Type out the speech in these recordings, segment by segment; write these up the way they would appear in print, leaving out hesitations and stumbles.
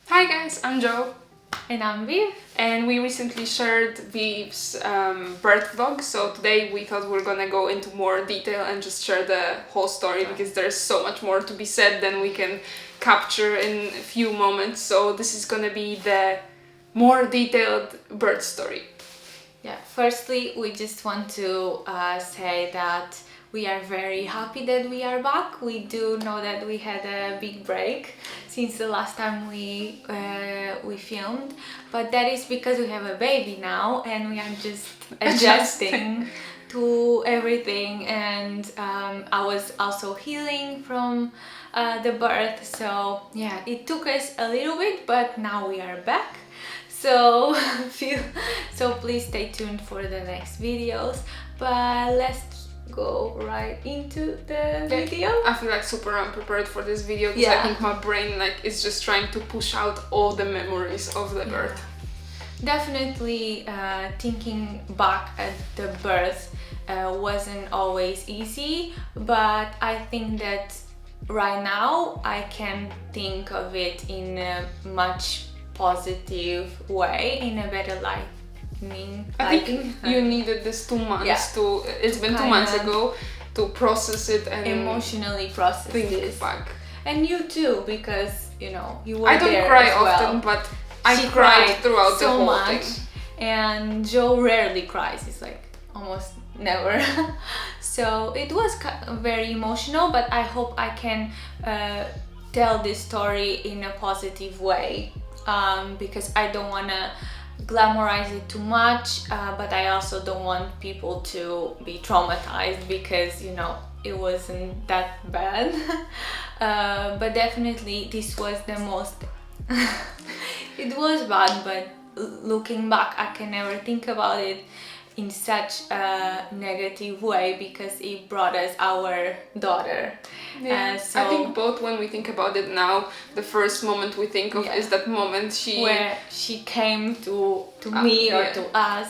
Hi guys, I'm Joe. And I'm Viv. And we recently shared Viv's birth vlog, so today we thought we're gonna go into more detail and just share the whole story because there's so much more to be said than we can capture in a few moments. So this is gonna be the more detailed birth story. Yeah, firstly, we just want to say that we are very happy that we are back. We do know that we had a big break since the last time we filmed, but that is because we have a baby now and we are just adjusting to everything. And I was also healing from the birth, so yeah, it took us a little bit, but now we are back. So please stay tuned for the next videos, but let's go right into the video. I feel like super unprepared for this video because I think my brain is just trying to push out all the memories of the birth. Definitely thinking back at the birth wasn't always easy, but I think that right now I can think of it in a much positive way, in a better light. I think you needed this 2 months to. It's been 2 months ago to process it and emotionally process this. Back. And you too, because you were I don't there cry as often, but I cried throughout the whole thing. And Joe rarely cries. It's like almost never. So it was very emotional, but I hope I can tell this story in a positive way. Because I don't want to glamorize it too much, but I also don't want people to be traumatized because it wasn't that bad. But definitely this was the most it was bad, but looking back I can never think about it in such a negative way because it brought us our daughter. So I think both when we think about it now, the first moment we think of is that moment where she came to me or to us,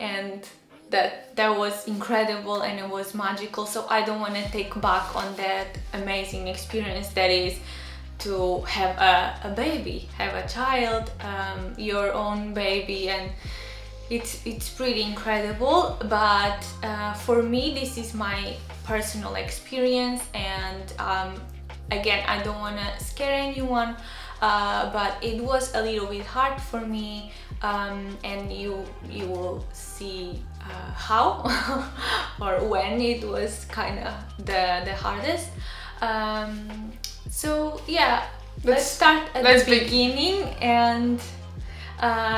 and that was incredible and it was magical. So I don't want to take back on that amazing experience that is to have a baby, have a child, your own baby, and it's pretty incredible. But for me this is my personal experience, and again I don't want to scare anyone, but it was a little bit hard for me, and you will see how or when it was kind of the hardest. So yeah, let's start at the beginning. And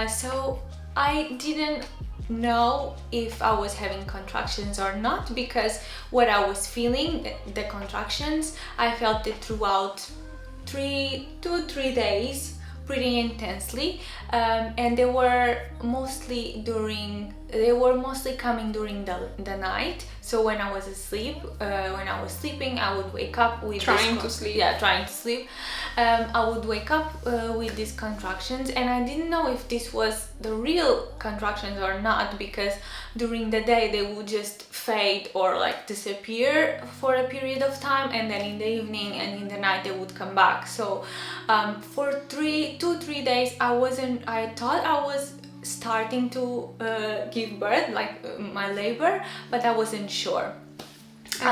so I didn't know if I was having contractions or not, because what I was feeling, the contractions, I felt it throughout 2 to 3 days pretty intensely, and they were mostly coming during the night. So when I was asleep, when I was sleeping, I would wake up with trying to sleep. I would wake up with these contractions, and I didn't know if this was the real contractions or not, because during the day they would just fade or disappear for a period of time, and then in the evening and in the night they would come back. So for 2-3 days I thought I was starting to give birth, my labor, but I wasn't sure.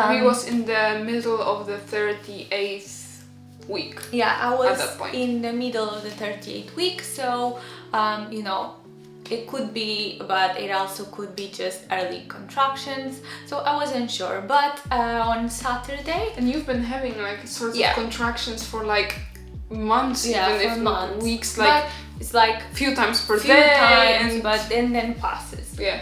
We was in the middle of the 38th week. Yeah, I was in the middle of the 38th week, so it could be, but it also could be just early contractions, so I wasn't sure. But on Saturday, and you've been having sorts of contractions for months, even if not weeks, but it's few times per day, and but then passes. Yeah.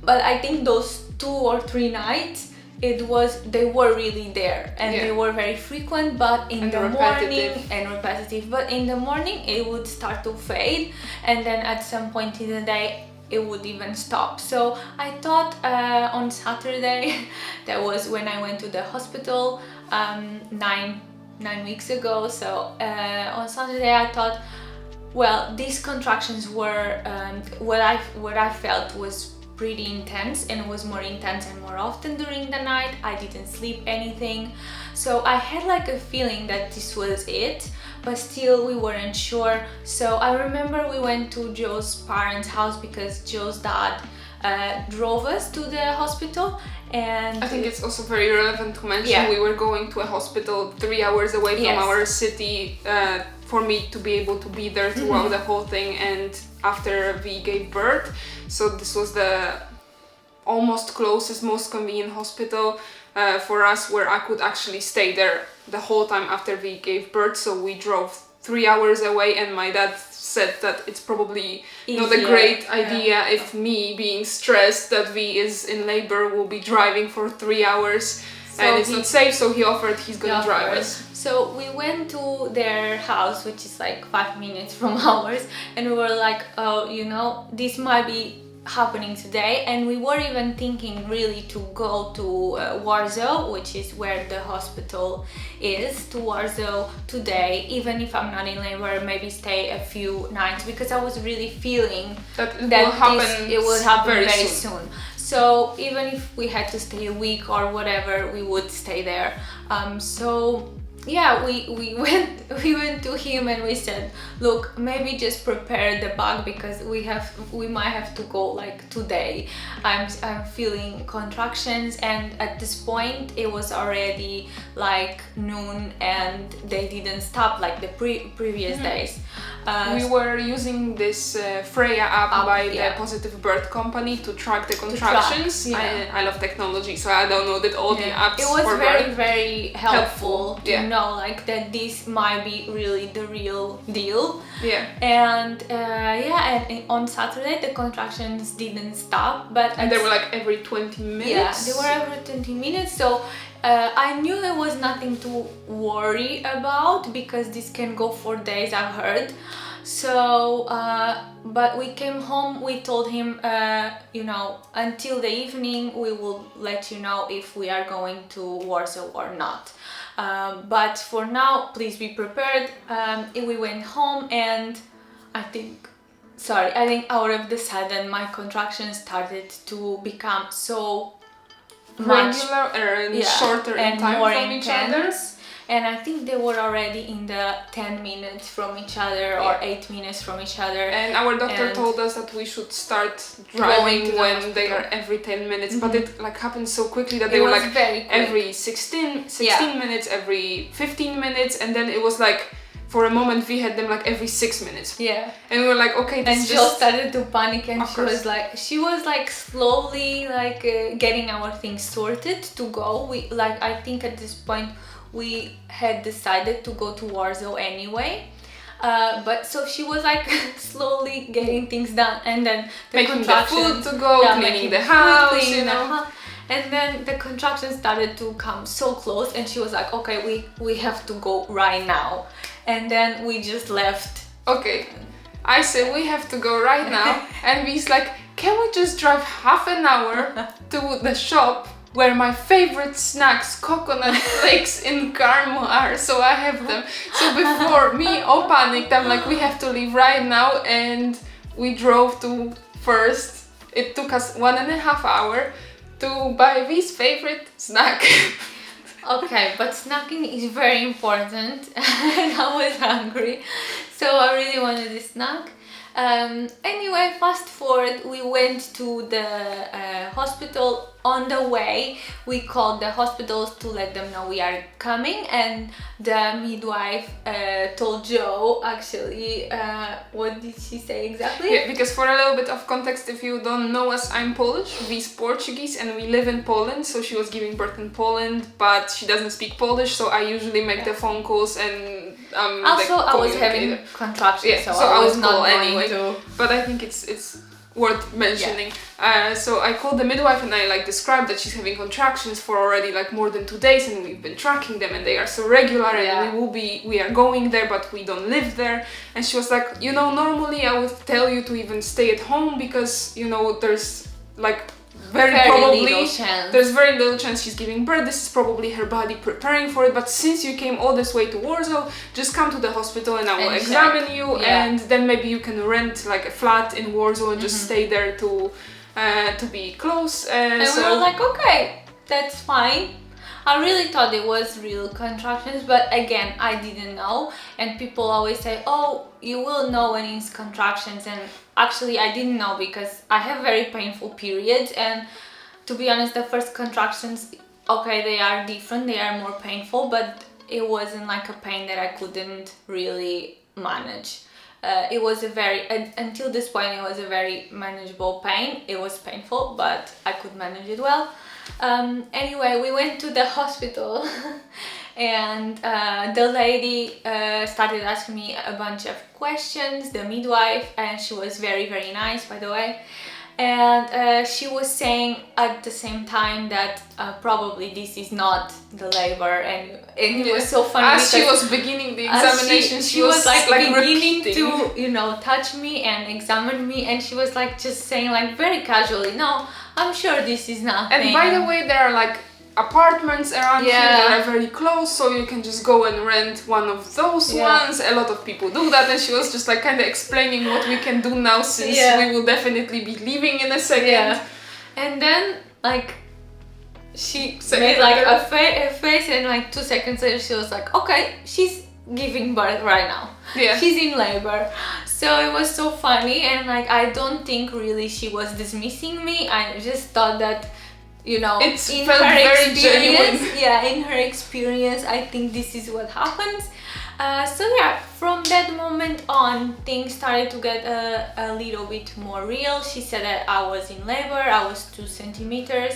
But I think those 2 or 3 nights they were really there, and they were very frequent, but in the morning and repetitive. But in the morning it would start to fade, and then at some point in the day it would even stop. So I thought on Saturday, that was when I went to the hospital 9 weeks ago. So on Saturday I thought, well, these contractions were what I felt was pretty intense, and it was more intense and more often during the night. I didn't sleep anything, so I had like a feeling that this was it, but still we weren't sure. So I remember we went to Joe's parents' house because Joe's dad drove us to the hospital. And I think it's also very relevant to mention we were going to a hospital 3 hours away from our city for me to be able to be there throughout the whole thing, and after we gave birth. So this was the almost closest, most convenient hospital for us, where I could actually stay there the whole time after we gave birth. So we drove 3 hours away, and my dad said that it's probably not a great idea if me, being stressed that V is in labor, will be driving for 3 hours, and it's not safe, so he offered he's gonna drive us. So we went to their house, which is like 5 minutes from ours, and we were like, oh, you know, this might be happening today. And we were even thinking really to go to Warsaw, which is where the hospital is, to Warsaw today, even if I'm not in labor, maybe stay a few nights, because I was really feeling that it will happen very soon. So even if we had to stay a week or whatever, we would stay there. So yeah, we went to him and we said, look, maybe just prepare the bag, because we might have to go like today. I'm feeling contractions, and at this point it was already like noon and they didn't stop like the previous days. We were using this Freya app by the Positive Birth company to track the contractions. I love technology, so I downloaded all the apps. It was very helpful to know like that this might be really the real deal. And and on Saturday the contractions didn't stop, but they were like every 20 minutes. They were every 20 minutes. So I knew there was nothing to worry about, because this can go for days, I've heard. So but we came home, we told him, you know, until the evening we will let you know if we are going to Warsaw or not. But for now, please be prepared. We went home, and I think out of the sudden my contractions started to become so regular and shorter in time more from each other. And I think they were already in the 10 minutes from each other or 8 minutes from each other. And our doctor told us that we should start driving when they are every 10 minutes. But it like happened so quickly that they were like every 16 minutes, every 15 minutes. And then it was like, for a moment we had them like every 6 minutes. And we were like, okay, this is just... started to panic, and she was like slowly like getting our things sorted to go. I think at this point we had decided to go to Warsaw anyway. But so she was like slowly getting things done, and then making the food to go, cleaning the house, you know. And then the contractions started to come so close, and she was like, okay, we have to go right now. And then we just left. Okay, I said we have to go right now, and he's like, can we just drive half an hour to the shop where my favorite snacks, coconut flakes in caramel, are, so I have them. So before me all panicked, I'm like, we have to leave right now, and we drove to first. It took us 1.5 hours to buy V's favorite snack. Okay, but snacking is very important, and I was hungry, so I really wanted a snack. Anyway, fast forward, we went to the hospital. On the way, we called the hospitals to let them know we are coming, and the midwife told Joe, actually, what did she say exactly? Yeah, because for a little bit of context, if you don't know us, I'm Polish, V's Portuguese, and we live in Poland, so she was giving birth in Poland, but she doesn't speak Polish, so I usually make the phone calls, and also I was having contractions, so I was not anyway. But I think it's worth mentioning. So I called the midwife, and I like described that she's having contractions for already like more than 2 days, and we've been tracking them, and they are so regular, and we are going there, but we don't live there. And she was like, you know, normally I would tell you to even stay at home, because you know there's like very little chance she's giving birth. This is probably her body preparing for it, but since you came all this way to Warsaw, just come to the hospital and I will examine you, and then maybe you can rent like a flat in Warsaw and just stay there to to be close. And so we were like, okay, that's fine. I really thought it was real contractions, but again, I didn't know. And people always say, oh, you will know when it's contractions. And actually, I didn't know because I have very painful periods. And to be honest, the first contractions, okay, they are different, they are more painful, but it wasn't like a pain that I couldn't really manage. It was until this point, it was a very manageable pain. It was painful, but I could manage it well. Anyway, we went to the hospital and the lady started asking me a bunch of questions, the midwife, and she was very, very nice, by the way. And she was saying at the same time that probably this is not the labor, and it was so funny as she was beginning the examination, she was like beginning repeating. to touch me and examine me, and she was like just saying like very casually, no, I'm sure this is nothing. And by the way, there are like apartments around here that are very close, so you can just go and rent one of those ones. A lot of people do that, and she was just like kind of explaining what we can do now, since we will definitely be leaving in a second. And then like she made like a face, and like 2 seconds later she was like, okay, she's giving birth right now. She's in labor. So it was so funny, and like I don't think really she was dismissing me. I just thought that, you know, in her experience, in her experience, I think this is what happens. So yeah, from that moment on, things started to get a little bit more real. She said that I was in labor. I was 2 centimeters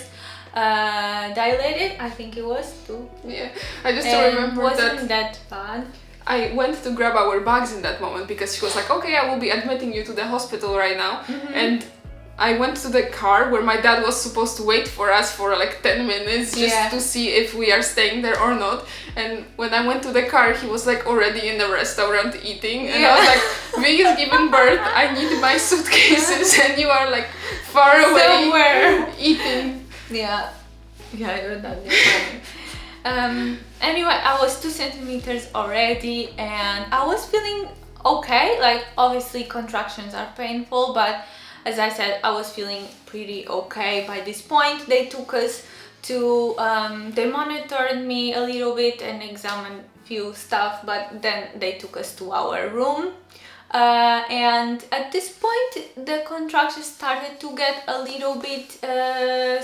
dilated. I think it was 2. Yeah, I just remember wasn't that bad. I went to grab our bags in that moment because she was like, okay, I will be admitting you to the hospital right now. And I went to the car where my dad was supposed to wait for us for like 10 minutes just to see if we are staying there or not. And when I went to the car, he was like already in the restaurant eating. And I was like, Vic is giving birth, I need my suitcases, and you are like far away somewhere eating. Yeah, you're not funny. Anyway, I was 2 centimeters already, and I was feeling okay. Like obviously contractions are painful, but as I said, I was feeling pretty okay by this point. They took us to, they monitored me a little bit and examined few stuff, but then they took us to our room. And at this point, the contractions started to get a little bit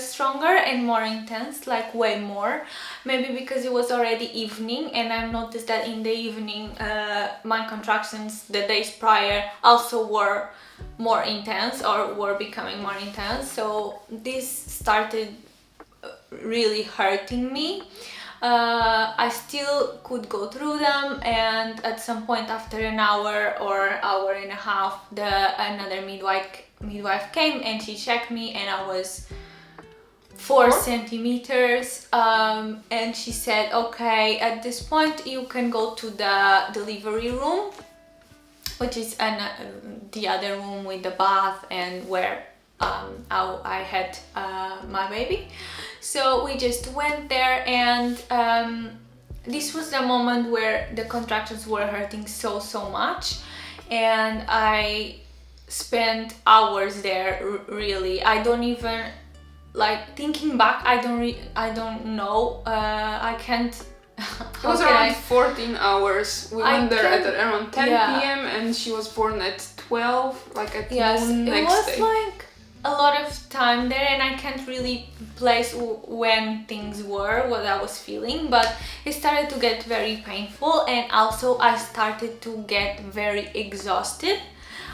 stronger and more intense, like way more. Maybe because it was already evening, and I've noticed that in the evening, my contractions the days prior also were more intense, or were becoming more intense. So this started really hurting me. I still could go through them, and at some point after an hour or hour and a half, another midwife came and she checked me, and I was 4 centimeters, and she said, okay, at this point you can go to the delivery room, which is the other room with the bath and where I had my baby. So we just went there, and this was the moment where the contractions were hurting so much, and I spent hours there. Really, I don't even, like, thinking back, I don't know. I can't. It was around 14 hours. We went there at around 10 p.m. and she was born at 12, like at noon next day. It was like a lot of time there, and I can't really place when things were, what I was feeling, but it started to get very painful, and also I started to get very exhausted.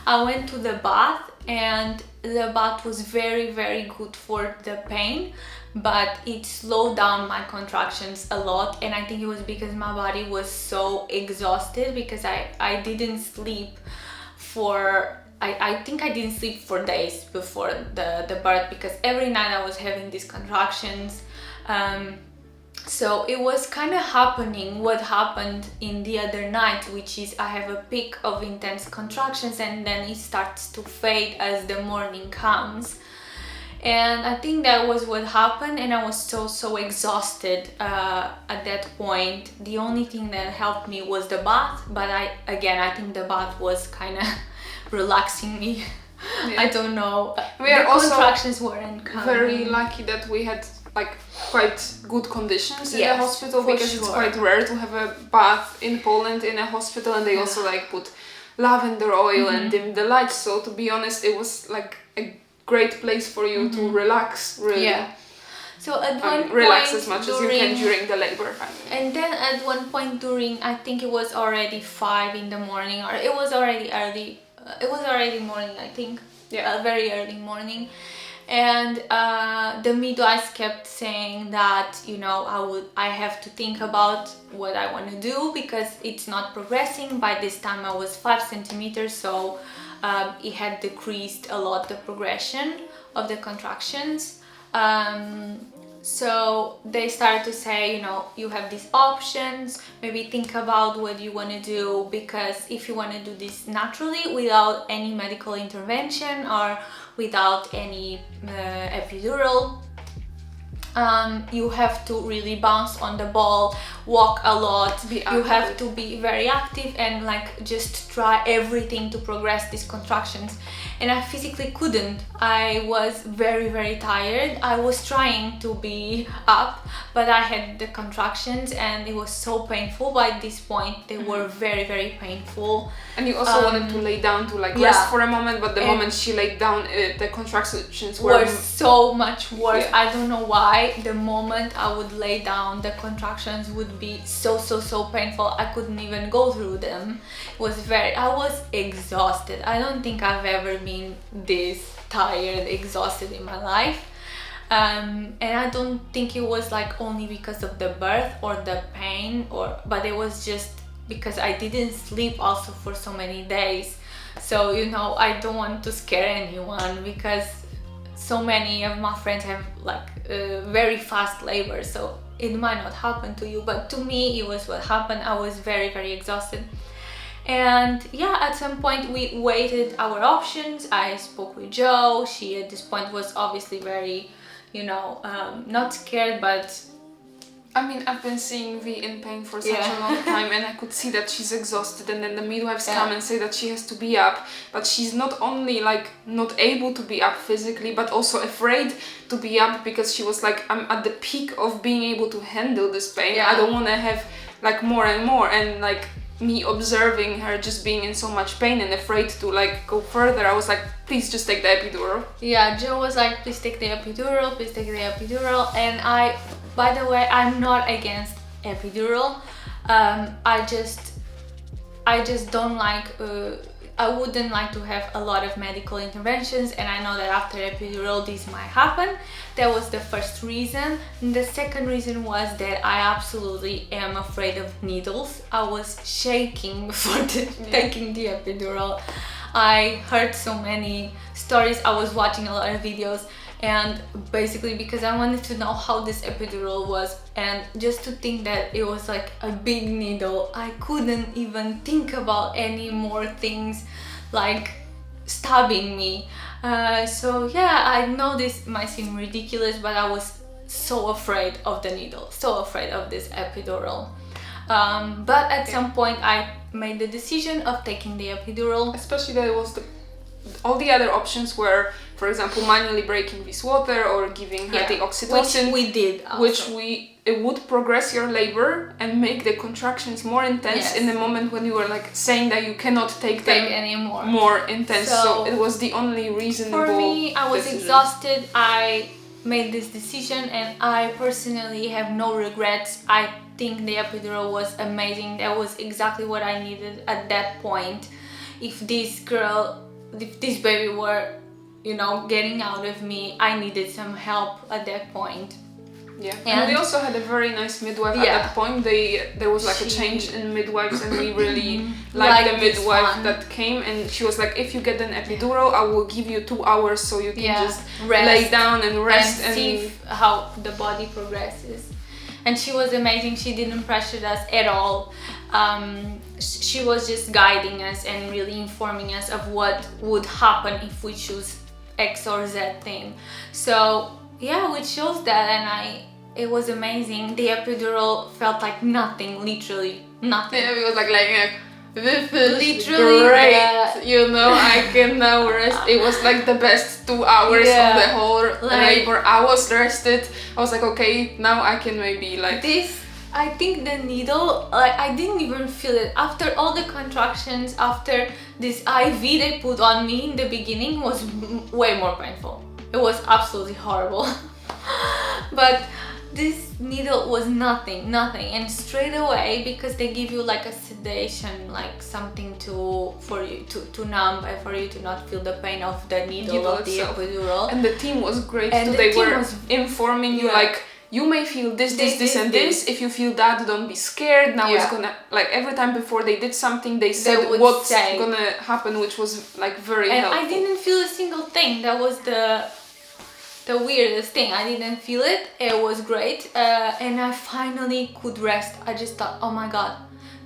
I went to the bath, and the bath was very, very good for the pain, but it slowed down my contractions a lot, and I think it was because my body was so exhausted, because I didn't sleep for I think I didn't sleep for days before the birth, because every night I was having these contractions. So it was kind of happening what happened in the other night, which is I have a peak of intense contractions, and then it starts to fade as the morning comes. And I think that was what happened, and I was so exhausted at that point. The only thing that helped me was the bath, but I think the bath was kind of relaxing me I don't know. We are the also contractions weren't coming. very lucky that we had like quite good conditions in the hospital, because it's quite rare to have a bath in Poland in a hospital, and they also like put lavender oil and dim the lights. So to be honest, it was like a great place for you to relax, really. Yeah. So at one point, relax as much as you can during the labor. And then at one point during, I think it was already 5 in the morning, or it was already early. It was already morning, I think. Yeah. Very early morning. And the midwives kept saying that, you know, I have to think about what I want to do, because it's not progressing. By this time I was 5 centimeters, so it had decreased a lot, the progression of the contractions. So they started to say, you know, you have these options, maybe think about what you want to do, because if you want to do this naturally without any medical intervention or without any epidural, you have to really bounce on the ball, walk a lot, you have to be very active and like just try everything to progress these contractions. And I physically couldn't. I was very, very tired. I was trying to be up, but I had the contractions and it was so painful. By this point they were very, very painful. And you also wanted to lay down to like rest for a moment, but the moment she laid down, the contractions were so much worse. I don't know why. The moment I would lay down, the contractions would be so painful. I couldn't even go through them. I was exhausted. I don't think I've ever been this tired, exhausted in my life. And I don't think it was like only because of the birth or the pain, but it was just because I didn't sleep also for so many days. So, you know, I don't want to scare anyone, because so many of my friends have like very fast labor, so it might not happen to you, but to me it was what happened. I was very, very exhausted. And yeah, at some point we weighted our options. I spoke with Jo. She at this point was obviously very, you know, not scared, but I mean, I've been seeing V in pain for such a long time, and I could see that she's exhausted, and then the midwives come and say that she has to be up, but she's not only like not able to be up physically, but also afraid to be up, because she was like, I'm at the peak of being able to handle this pain. I don't want to have like more and more, and like me observing her just being in so much pain and afraid to like go further, I was like, please just take the epidural. Yeah, Jo was like, please take the epidural, please take the epidural. And I, by the way, I'm not against epidural. I just don't like, I wouldn't like to have a lot of medical interventions, and I know that after epidural this might happen. That was the first reason. And the second reason was that I absolutely am afraid of needles. I was shaking before taking the epidural. I heard so many stories, I was watching a lot of videos, and basically because I wanted to know how this epidural was, and just to think that it was like a big needle, I couldn't even think about any more things like stabbing me. So yeah, I know this might seem ridiculous, but I was so afraid of the needle, so afraid of this epidural. But at some point I made the decision of taking the epidural. Especially that it was all the other options were, for example, manually breaking this water or giving her the oxytocin, which we did also. Which it would progress your labor and make the contractions more intense in the moment when you were like saying that you cannot take them anymore, more intense. So it was the only reasonable for me. I was decision. Exhausted. I made this decision, and I personally have no regrets. I think the epidural was amazing. That was exactly what I needed at that point. If this baby were, you know, getting out of me, I needed some help at that point. Yeah, and we also had a very nice midwife at that point. There was like a change in midwives, and we really liked the midwife that came, and she was like, if you get an epidural, I will give you 2 hours so you can just lay down and rest and see how the body progresses. And she was amazing. She didn't pressure us at all. She was just guiding us and really informing us of what would happen if we choose X or Z thing. So yeah, we chose that, and it was amazing. The epidural felt like nothing, literally nothing. Yeah, we was like this is literally great. you know, I can now rest. It was like the best 2 hours of the whole labor. I was rested. I was like, okay, now I can maybe like... I think the needle, like, I didn't even feel it. After all the contractions, after this IV they put on me in the beginning was way more painful. It was absolutely horrible. But this needle was nothing. And straight away, because they give you like a sedation, like something for you to numb and for you to not feel the pain of the needle of the epidural. And the team was great too. They were informing you like, you may feel this, and this. If you feel that, don't be scared. Now it's gonna, like, every time before they did something, they said what's gonna happen, which was like very helpful. I didn't feel a single thing. That was the weirdest thing. I didn't feel it. It was great, and I finally could rest. I just thought, oh my god,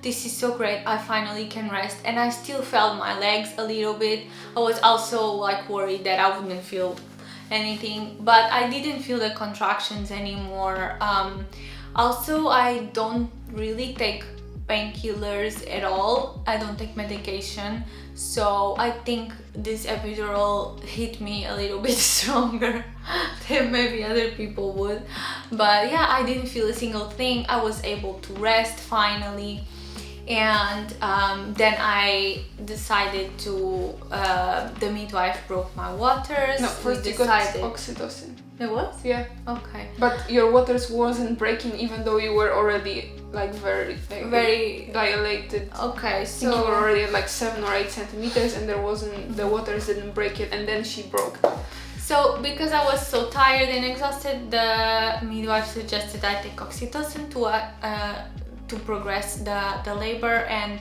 this is so great. I finally can rest, and I still felt my legs a little bit. I was also like worried that I wouldn't feel anything, but I didn't feel the contractions anymore. Also, I don't really take painkillers at all. I don't take medication, so I think this epidural hit me a little bit stronger than maybe other people would. But yeah, I didn't feel a single thing. I was able to rest finally. And then I decided to, the midwife broke my waters. No, first you got oxytocin. It was? Yeah. Okay. But your waters wasn't breaking even though you were already like very dilated. Okay, so I think you were already at like 7 or 8 centimeters and there wasn't, the waters didn't break it, and then she broke. So because I was so tired and exhausted, the midwife suggested I take oxytocin to progress the labor, and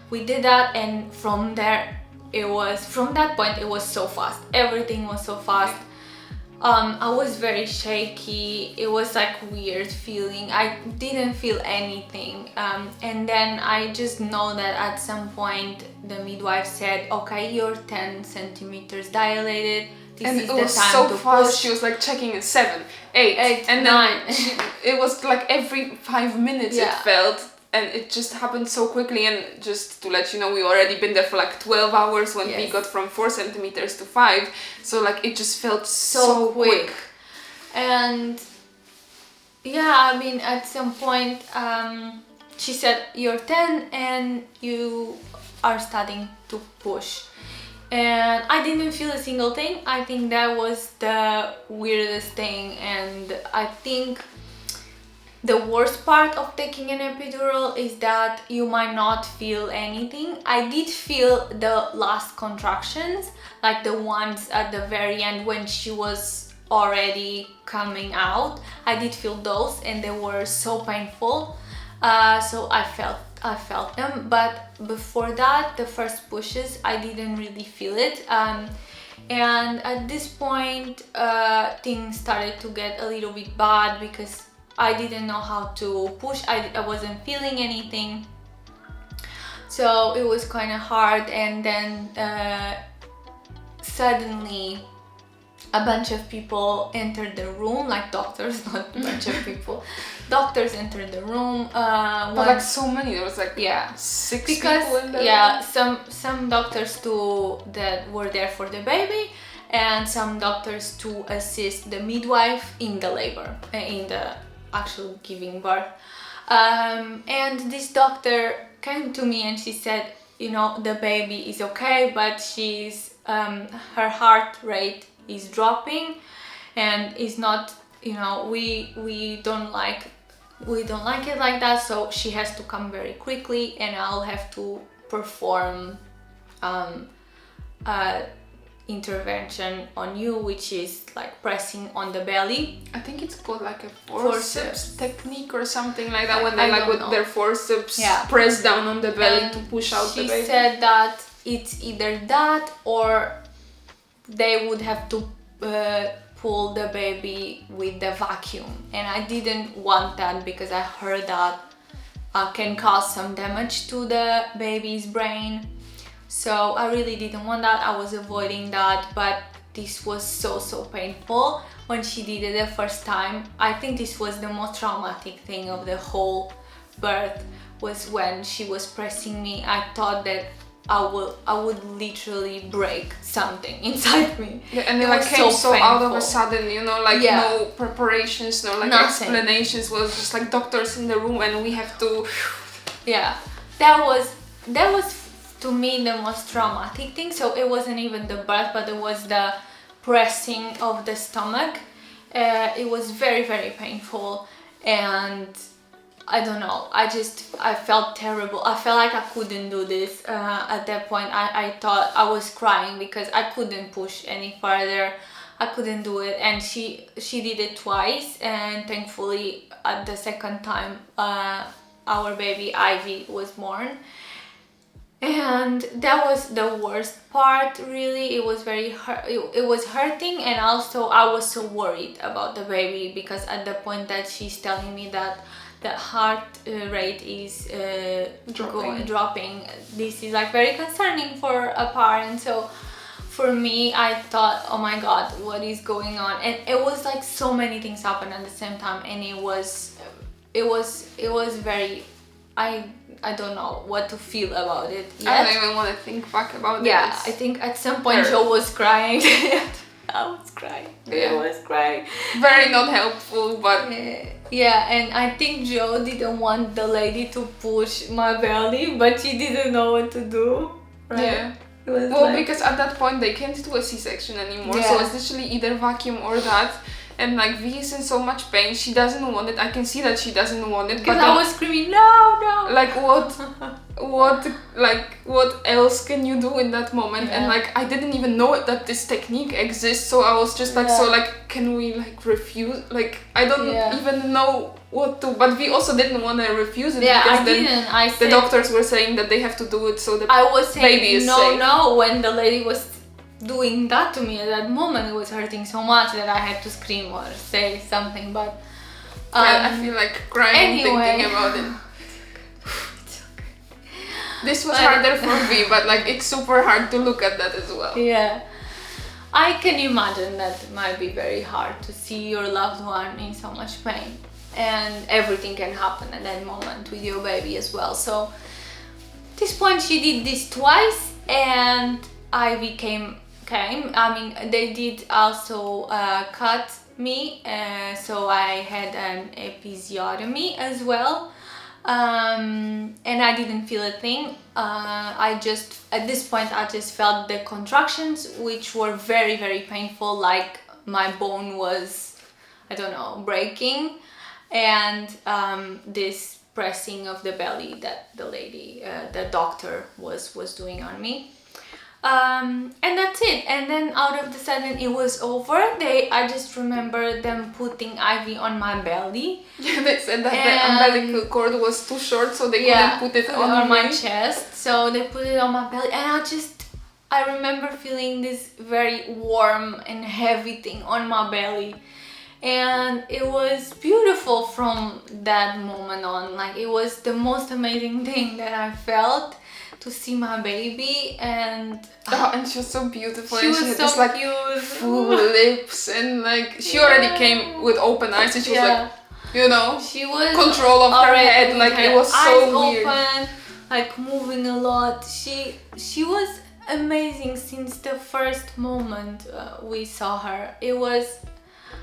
we did that, and from that point it was so fast. Everything was so fast. I was very shaky. It was like weird feeling. I didn't feel anything, and then I just know that at some point the midwife said, okay, you're 10 centimeters dilated. This and is it the was time so to fast. push. She was like checking it 7, 8, and 9. then it was like every 5 minutes it felt, and it just happened so quickly. And just to let you know, we already been there for like 12 hours when we got from 4 centimeters to 5. So like it just felt so quick. And yeah, I mean, at some point she said you're 10 and you are starting to push. And I didn't feel a single thing. I think that was the weirdest thing, and I think the worst part of taking an epidural is that you might not feel anything. I did feel the last contractions, like the ones at the very end when she was already coming out. I did feel those, and they were so painful. So I felt them, but before that, the first pushes, I didn't really feel it. And at this point, things started to get a little bit bad because I didn't know how to push. I wasn't feeling anything, so it was kind of hard. And then suddenly a bunch of people entered the room, like doctors, not a bunch of people. Doctors entered the room. But like so many, there was like 6 people in there. Some doctors too that were there for the baby, and some doctors to assist the midwife in the labor, in the actual giving birth. And this doctor came to me and she said, you know, the baby is okay, but she's her heart rate is dropping and is not, you know, we don't like it like that, so she has to come very quickly, and I'll have to perform intervention on you, which is like pressing on the belly. I think it's called like a forceps technique or something like that, when they like with their forceps press down on the belly to push out the baby. She said that it's either that or they would have to pull the baby with the vacuum, and I didn't want that because I heard that can cause some damage to the baby's brain. So I really didn't want that. I was avoiding that, but this was so painful when she did it the first time. I think this was the most traumatic thing of the whole birth, was when she was pressing me. I thought that I would literally break something inside me. Yeah, and it It like was came so out of painful. a sudden, you know, like Yeah. no preparations, no like Nothing. explanations. Was just like doctors in the room and we have to. Yeah, that was to me the most traumatic thing. So it wasn't even the birth, but it was the pressing of the stomach. It was very, very painful, and I don't know, I felt terrible. I felt like I couldn't do this. At that point, I thought I was crying because I couldn't push any further. I couldn't do it, and she did it twice, and thankfully at the second time our baby Ivy was born. And that was the worst part, really. It was it was hurting, and also I was so worried about the baby because at the point that she's telling me that the heart rate is dropping, this is like very concerning for a parent. So for me, I thought, oh my god, what is going on? And it was like so many things happened at the same time, and it was very, I don't know what to feel about it yet. I don't even want to think back about it. Yeah, I think at some point Joe was crying. I was crying. Yeah. I was crying. Very not helpful, but Yeah, and I think Joe didn't want the lady to push my belly, but she didn't know what to do. Right? yeah. It was Well, like, because at that point they can't do a C-section anymore, Yeah. so it's literally either vacuum or that. And like V is in so much pain, she doesn't want it. I can see that she doesn't want it. because But I then, was screaming, no. like what else can you do in that moment? And Yeah. like I didn't even know that this technique exists, so I was just like, Yeah. so like, can we like refuse? Like I don't Yeah. even know what to. But we also didn't want to refuse it Yeah, because I then didn't. I the said, doctors were saying that they have to do it so the I was saying baby is no, safe. no, when the lady was doing that to me at that moment. It was hurting so much that I had to scream or say something, but I feel like crying anyway. thinking about it. This was But- harder for me, but like it's super hard to look at that as well. Yeah, I can imagine that it might be very hard to see your loved one in so much pain, and everything can happen at that moment with your baby as well. So at this point she did this twice, and Ivy came. I mean, they did also cut me, so I had an episiotomy as well. And I didn't feel a thing. I just, at this point, I just felt the contractions, which were very, very painful, like my bone was, I don't know, breaking, and this pressing of the belly that the lady, the doctor was doing on me. And that's it. And then out of the sudden it was over. I just remember them putting Ivy on my belly. Yeah, they said that And- the umbilical cord was too short, so they couldn't put it on my me. chest. So they put it on my belly, and I remember feeling this very warm and heavy thing on my belly. And it was beautiful from that moment on. Like, it was the most amazing thing that I felt, to see my baby. And Oh, and she was so beautiful. she and was she had so this like cute. full lips, and like she already came with open eyes, and she was like, you know, she was control of her already head. with Like her it was eyes so weird. open, like moving a lot. She was amazing since the first moment we saw her. It was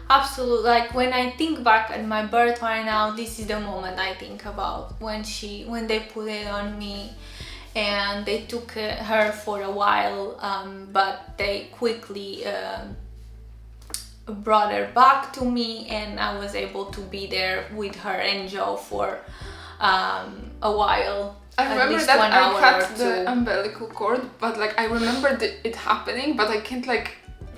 absolute, like, when I think back at my birth right now, this is the moment I think about, when they put it on me. And they took her for a while, but they quickly brought her back to me, and I was able to be there with her and Joe for a while. I at remember least that 1 I hour cut or the two. umbilical cord, but like I remember it happening, but I can't like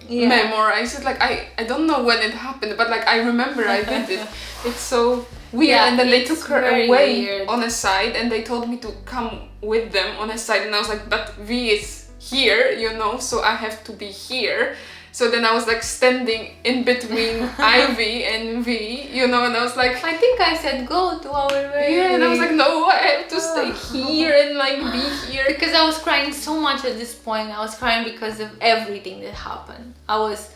Yeah. memorize it. Like I don't know when it happened, but like I remember I did it. It's so weird. Yeah, And then they it's took her very away weird. on a side, and they told me to come with them on a side, and I was like, but V is here, you know, so I have to be here. So then I was like standing in between Ivy and V, you know, and I was like, I think I said go to our baby. yeah, and I was like, no, I have to stay here and like be here. Because I was crying so much at this point. I was crying because of everything that happened. I was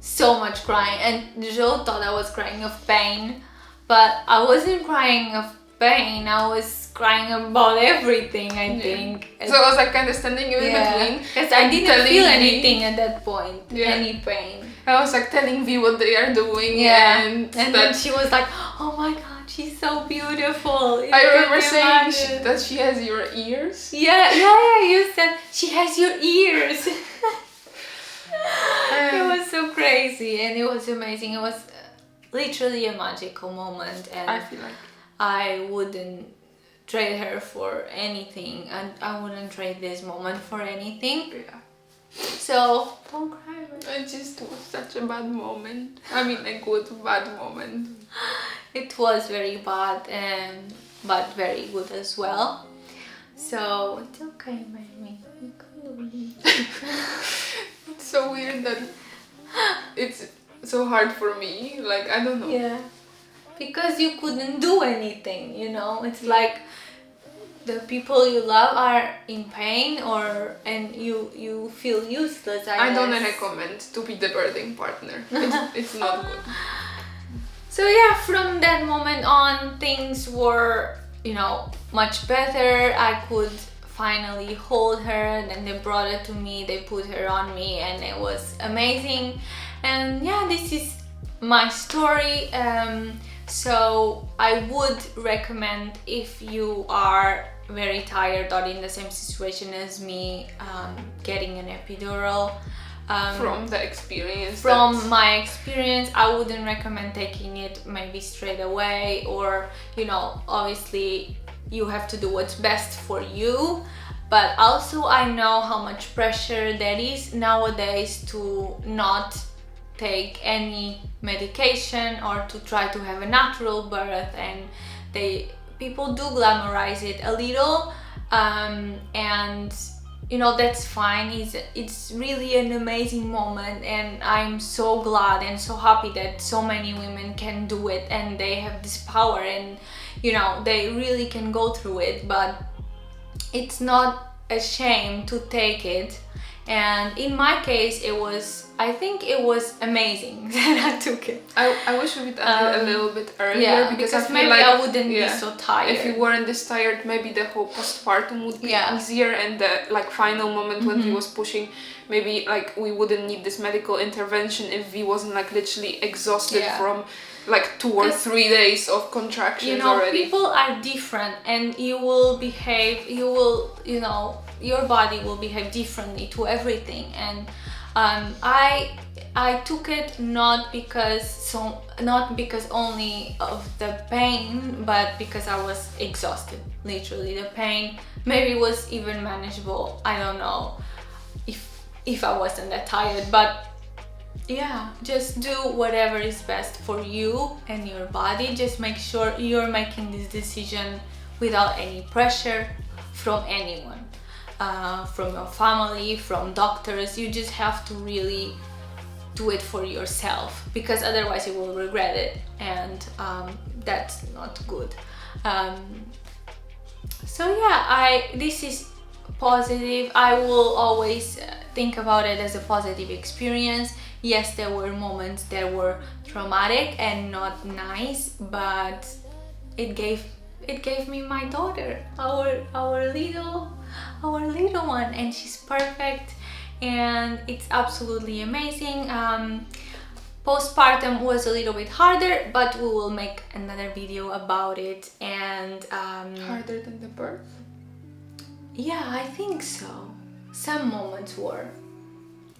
so much crying, and Joe thought I was crying of pain, but I wasn't crying of pain. I was crying about everything, I think. So I was like kind of standing in between. Because I didn't feel anything at that point, any pain. I was like telling V what they are doing. And then she was like, oh my god, she's so beautiful. I remember saying that she has your ears. Yeah, you said she has your ears. It was so crazy and it was amazing. It was literally a magical moment, and I feel like I wouldn't trade her for anything, and I wouldn't trade this moment for anything. Yeah. So don't cry. It just was such a bad moment. I mean, a good bad moment. It was very bad, but very good as well. So it's okay, Mary. It's so weird that it's so hard for me. Like, I don't know. Yeah. Because you couldn't do anything, you know. It's like the people you love are in pain, and you feel useless. I don't recommend to be the birthing partner. It's not good. So yeah, from that moment on, things were, you know, much better. I could finally hold her, and then they brought her to me, they put her on me, and it was amazing. And yeah, this is my story. So I would recommend, if you are very tired or in the same situation as me, getting an epidural. From the experience. From my experience, I wouldn't recommend taking it maybe straight away, or, you know, obviously you have to do what's best for you. But also I know how much pressure there is nowadays to not take any medication or to try to have a natural birth, and people do glamorize it a little, and you know, that's fine. It's really an amazing moment, and I'm so glad and so happy that so many women can do it, and they have this power, and you know, they really can go through it. But it's not a shame to take it. And in my case, I think it was amazing that I took it. I wish we would have it a little bit earlier, because I feel maybe like I wouldn't be so tired. If you weren't this tired, maybe the whole postpartum would be easier, and the like final moment when he was pushing, maybe like we wouldn't need this medical intervention if we wasn't like literally exhausted from like 2 or 3 days of contractions, you know, already. People are different, and you will, you know, your body will behave differently to everything. And I took it not because only of the pain, but because I was exhausted. Literally, the pain maybe was even manageable. I don't know if I wasn't that tired, but yeah, just do whatever is best for you and your body. Just make sure you're making this decision without any pressure from anyone, from your family, from doctors. You just have to really do it for yourself, because otherwise you will regret it, and that's not good. So yeah, this is positive. I will always think about it as a positive experience. Yes, there were moments that were traumatic and not nice, but it gave me my daughter, our little one, and she's perfect, and it's absolutely amazing. Postpartum was a little bit harder, but we will make another video about it. And harder than the birth? Yeah, I think so. Some moments were.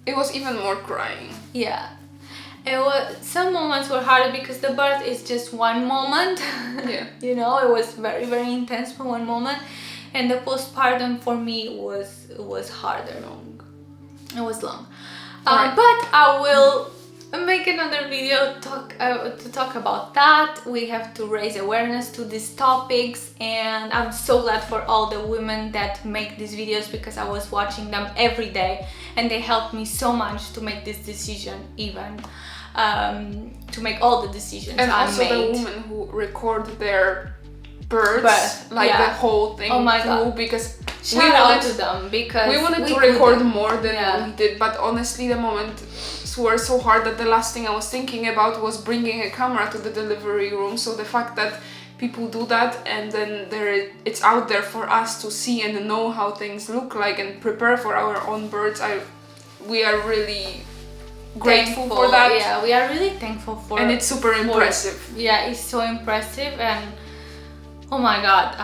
It was even more crying. Yeah. Some moments were harder because the birth is just one moment. Yeah. You know, it was very, very intense for one moment. And the postpartum for me was harder. Long. It was long. Right. But I will make another video to talk about that. We have to raise awareness to these topics, and I'm so glad for all the women that make these videos, because I was watching them every day and they helped me so much to make this decision, even to make all the decisions and I also made. the women who record their births, like the whole thing. Oh my God. Because shout out to them, because we wanted to record more than we did, but honestly the moments were so hard that the last thing I was thinking about was bringing a camera to the delivery room. So the fact that people do that, and then it's out there for us to see and know how things look like and prepare for our own births. We are really grateful for that. Yeah, we are really thankful for, and it's super impressive. Yeah, it's so impressive, and oh my god,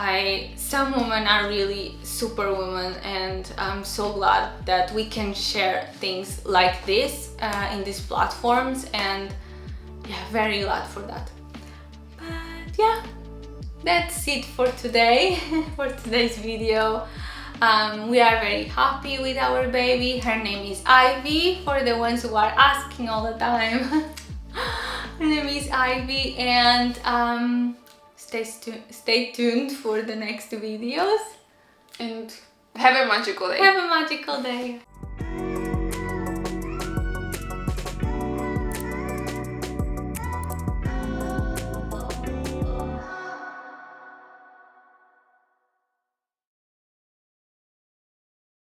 some women are really superwomen, and I'm so glad that we can share things like this in these platforms, and yeah, very glad for that. But yeah, that's it for today, for today's video. We are very happy with our baby. Her name is Ivy, for the ones who are asking all the time. Her name is Ivy, and stay tuned for the next videos. And have a magical day. Have a magical day.